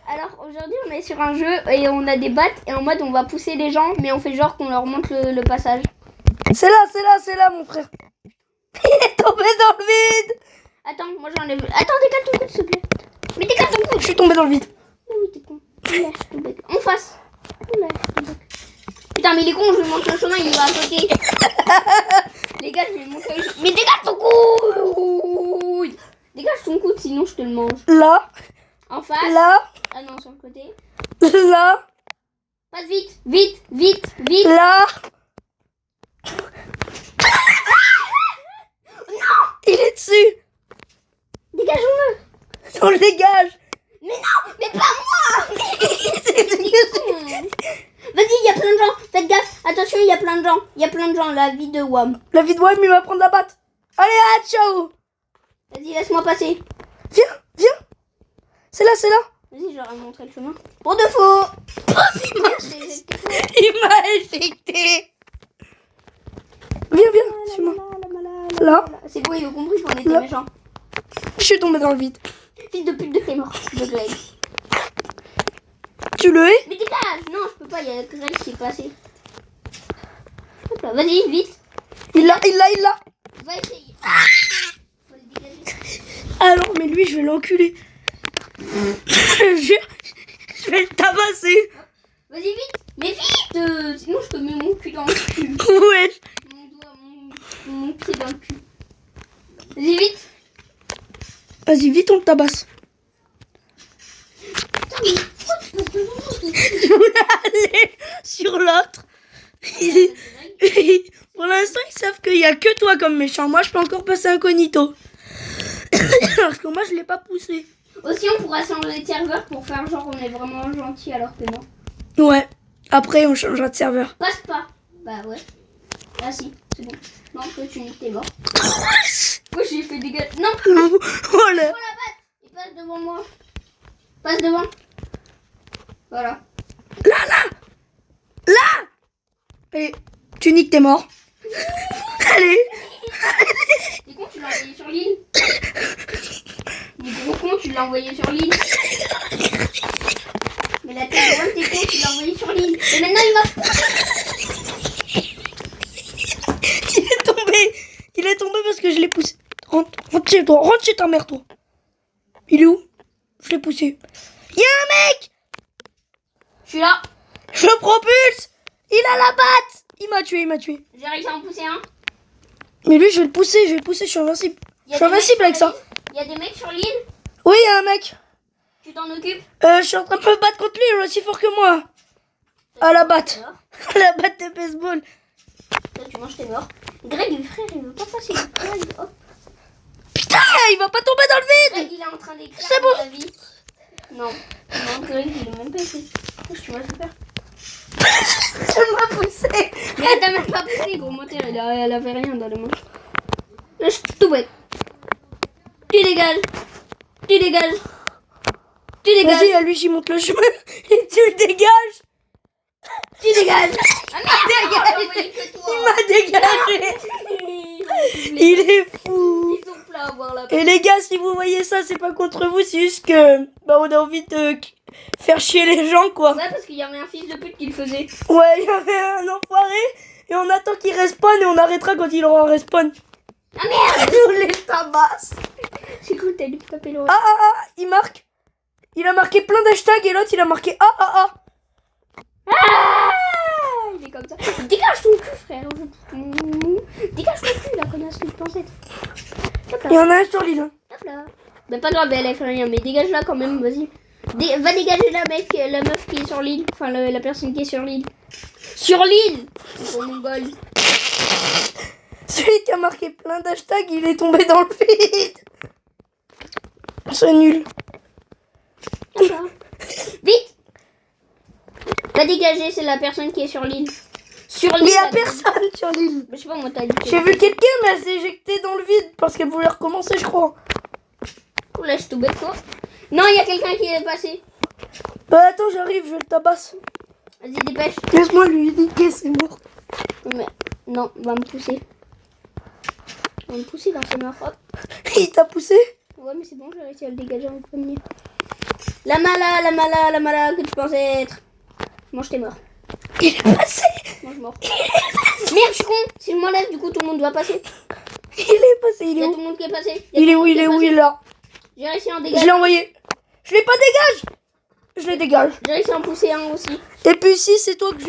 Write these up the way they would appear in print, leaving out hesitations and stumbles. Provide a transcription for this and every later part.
Alors aujourd'hui on est sur un jeu et on a des battes et en mode on va pousser les gens mais on fait genre qu'on leur montre le passage. C'est là mon frère. Il est tombé dans le vide. Attends, moi j'enlève. Attends, décale ton coude s'il te plaît. Mais décale ton coude. Je suis tombé dans le vide. Oh oui, t'es con. Lâche ton bec. En face. Lâche ton bec. Putain, mais il est con, je lui montre le chemin, il va à côté. Les gars, je vais montrer le chemin. Mais dégage ton coude. Dégage ton coude, sinon je te le mange. Là. En face. Là. Ah non, sur le côté. Là. Passe vite, vite, vite, vite. Là. Il est dessus. Dégageons-le. On le dégage. Mais non, mais pas moi. Vas-y, il y a plein de gens. Faites gaffe. Attention, il y a plein de gens. Il y a plein de gens. La vie de WAM. La vie de Wam, il va prendre la batte. Allez, ciao. Vas-y, laisse-moi passer. Viens. C'est là. Vas-y, je leur ai montré le chemin. Pour de faux. Il m'a éjecté. Viens, suis-moi. Là. C'est bon, ils ont compris qu'on était Là. méchants. Je suis tombé dans le vide. Fils de pute de t'es mort. De Greg. Tu le hais? Mais dégage. Non, je peux pas. Il y a Greg qui est passé. Hop là, vas-y, vite. Il l'a. Va essayer. Faut le dégager. Alors, mais lui, je vais l'enculer. Je jure, je vais le tabasser. Vas-y, vite. Mais vite. Sinon, je te mets mon cul dans le cul. Ouais. Mon pied dans le cul. Vas-y, vite. Vas-y, vite, on le tabasse. Je voulais aller sur l'autre. Pour l'instant, ils savent qu'il n'y a que toi comme méchant. Moi, je peux encore passer incognito. Parce que moi, je ne l'ai pas poussé. Aussi, on pourra changer de serveur pour faire genre on est vraiment gentil alors que non. Ouais. Après, on changera de serveur. Passe pas. Bah ouais. Ah si, c'est bon. Non, toi tu t'es mort. Moi j'ai fait des gars. Non. Oh Prends là. la batte. Il passe devant moi. Passe devant. Voilà. Là. Et tu niques, t'es mort. Allez. T'es con, tu l'as envoyé sur l'île. Mais gros con, tu l'as envoyé sur l'île. Mais la tête de t'es con, tu l'as envoyé sur l'île. Et maintenant il m'a. Il est tombé parce que je l'ai poussé. Rentre chez toi. Rentre chez ta mère, toi. Il est où? Je l'ai poussé. Il y a un mec. Je suis là. Je le propulse. Il a la batte. Il m'a tué. J'ai réussi à en pousser un. Mais lui, je vais le pousser. Je suis invincible. Je suis invincible avec ça. Il y a des mecs sur l'île. Oui, il y a un mec. Tu t'en occupes? Je suis en train de me battre contre lui. Il est aussi fort que moi. À la batte. Alors, À la batte de baseball. toi tu manges tes morts. Greg, frère, il veut pas passer le Greg. Hop. Putain, il va pas tomber dans le vide. Greg, il est en train d'écrire C'est bon. sa vie. Non, Greg, il est même pas ici. Tu m'as fait peur. Tu m'as poussé. Mais elle t'a même pas poussé, gros moteur, elle avait rien dans les mains. Là, je suis tout bête. Tu dégages. Vas-y, lui, j'y monte le chemin. Et tu le dégages. Tu dégages. Ah merde, Il m'a dégagé. Il est fou. Ils ont plein à voir là. Et les gars, si vous voyez ça, c'est pas contre vous, c'est juste que on a envie de faire chier les gens, quoi. Ouais, parce qu'il y avait un fils de pute qui le faisait. Ouais, il y avait un enfoiré et on attend qu'il respawn et on arrêtera quand il aura respawn. Ah merde. On les tabasse. J'ai cru que t'allais taper le. Il marque. Il a marqué plein d'hashtags et l'autre il a marqué Ah, il est comme ça. Dégage ton cul, frère. Dégage ton cul, la connasse de pensette. Hop Il y là. en a un sur l'île. Hop là. Mais pas grave, elle a fait rien. Mais dégage-la quand même, vas-y. Va dégager la meuf qui est sur l'île. Enfin, la personne qui est sur l'île. Sur l'île. Gros mongol. Celui qui a marqué plein d'hashtags, il est tombé dans le vide. C'est nul. Hop là. Vite. Va dégager, c'est la personne qui est sur l'île. Sur l'île. Mais il y a personne sur l'île. Je sais pas, moi, t'as dit. J'ai vu quelqu'un, mais elle s'est éjectée dans le vide parce qu'elle voulait recommencer, je crois. Là, je suis tout bête, quoi. Non, il y a quelqu'un qui est passé. Bah attends, j'arrive, je le tabasse. Vas-y, dépêche. Laisse-moi lui niquer, c'est mort. Mais non, va me pousser. Va me pousser dans ses mains. Hop. Il t'a poussé? Ouais, mais c'est bon, j'ai réussi à le dégager en premier. La mala que tu pensais être. Mange tes morts. Il est passé. Mange mort. Merde, je suis con. Si je m'enlève, du coup, tout le monde va passer. Il est passé, il Il y est a où? tout le monde qui est passé. Il est où, il est où, il est là. J'ai réussi à en Je dégager. l'ai envoyé. Je l'ai pas dégage. Je les dégage. J'ai réussi à en pousser un aussi. Et puis si c'est toi que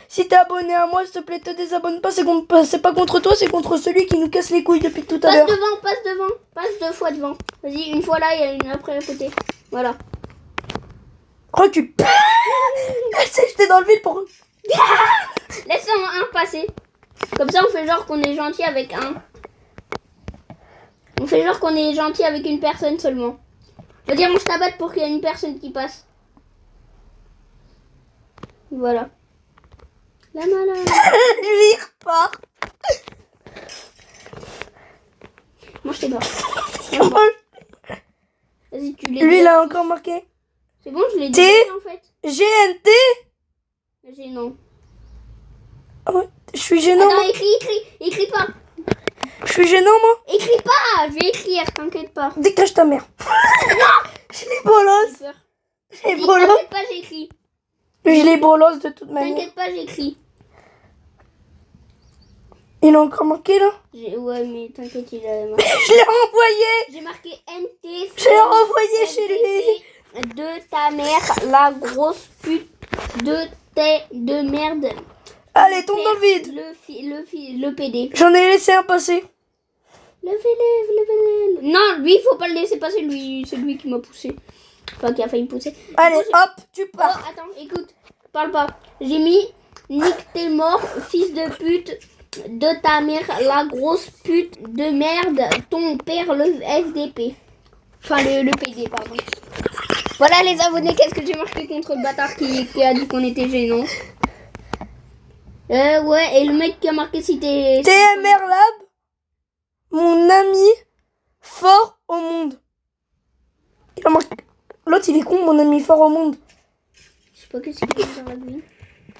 si t'es abonné à moi, s'il te plaît, te désabonne pas. C'est pas contre toi, c'est contre celui qui nous casse les couilles depuis tout à Passe l'heure. devant, passe devant. Passe 2 fois devant. Vas-y, une fois là et une après à côté. Voilà. Recule. C'est jeté dans le vide pour... Laisse un passer. Comme ça, on fait genre qu'on est gentil avec un. On fait genre qu'on est gentil avec une personne seulement. Je veux dire, on se tabatte pour qu'il y ait une personne qui passe. Voilà. La malade. Lui, il repart. Mange tes morts. Vas-y, tu l'as. Lui, il a encore marqué. C'est bon, je l'ai dit en fait. GNT. J'ai non. Oh, je suis gênant, moi. Attends, écris pas. Je suis gênant, moi. Écris pas, je vais écrire, t'inquiète pas. Dégage ta mère. Je l'ai bolos. J'ai peur. Je l'ai Dis, bolos. t'inquiète pas, j'écris. Je l'ai bolos de toute manière. T'inquiète pas, j'écris. Il a encore marqué, là. Ouais, mais t'inquiète, il a marqué. Je l'ai renvoyé. J'ai marqué NT. Je l'ai renvoyé chez lui. De ta mère, la grosse pute de merde. Allez, tombe dans le vide. Le PD. J'en ai laissé un passer. Le PD. Non, lui, il faut pas le laisser passer. Lui, c'est lui qui m'a poussé. Enfin, qui a failli me pousser. Allez, hop, tu Oh, pars. attends, écoute. Parle pas. J'ai mis nique tes morts, fils de pute de ta mère, la grosse pute de merde, ton père, le FDP. Enfin, le PD, pardon. Voilà les abonnés, qu'est-ce que j'ai marqué contre le bâtard qui a dit qu'on était gênant. Ouais, et le mec qui a marqué si t'es... TMR Lab, mon ami fort au monde. Il a marqué... L'autre, il est con, mon ami fort au monde. Je sais pas qu'est-ce qu'il fait dans la vie.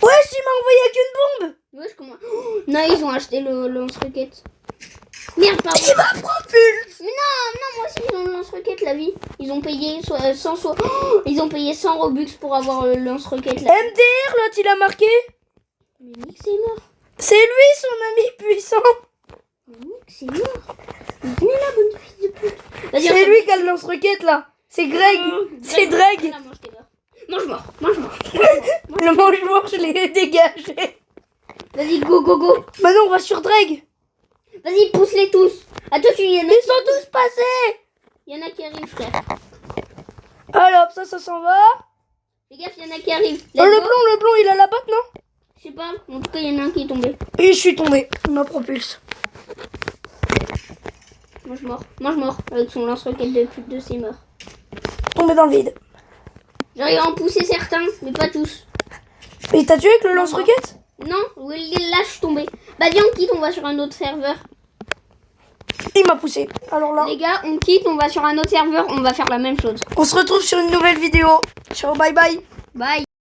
Wesh, il m'a envoyé avec une bombe. Ouais, je comprends. Oh, non, ils ont acheté le lance-roquette. Merde, pardon. Il m'a propulse. Mais non, moi aussi ils ont le lance-roquette la vie. Ils ont payé 100 ils ont payé 100 Robux pour avoir le lance-roquette là. MDR, l'autre, il a marqué. Mais Nick c'est mort. C'est lui, son ami puissant. Mais Nick c'est mort. Mais venez là, bonne fille de pute. Vas-y, C'est lui qui a le lance-roquette, là. C'est Greg. C'est Greg. Là, mange tes morts. Mange-mort, mange-mort. Le mange-mort, je l'ai dégagé. Vas-y, go, go, go. Maintenant, on va sur Dreg. Vas-y, pousse-les tous. À toi, il y en a. Ils sont tous passés. Il y en a qui arrivent, frère. Alors, ça s'en va. Fais gaffe, il y en a qui arrivent. Oh, le blond, il a la botte, non? Je sais pas. En tout cas, il y en a un qui est tombé. Et je suis tombé. Il m'a propulse. Mange-mort. Avec son lance-roquette de pute de ses morts. Tombé dans le vide. J'arrive à en pousser certains, mais pas tous. Et t'as tué avec le lance-roquette? Non, là je suis tombée. Bah viens, on quitte, on va sur un autre serveur. Il m'a poussé. Alors là, Les gars, on quitte, on va sur un autre serveur, on va faire la même chose. on se retrouve sur une nouvelle vidéo. Ciao, bye bye. Bye.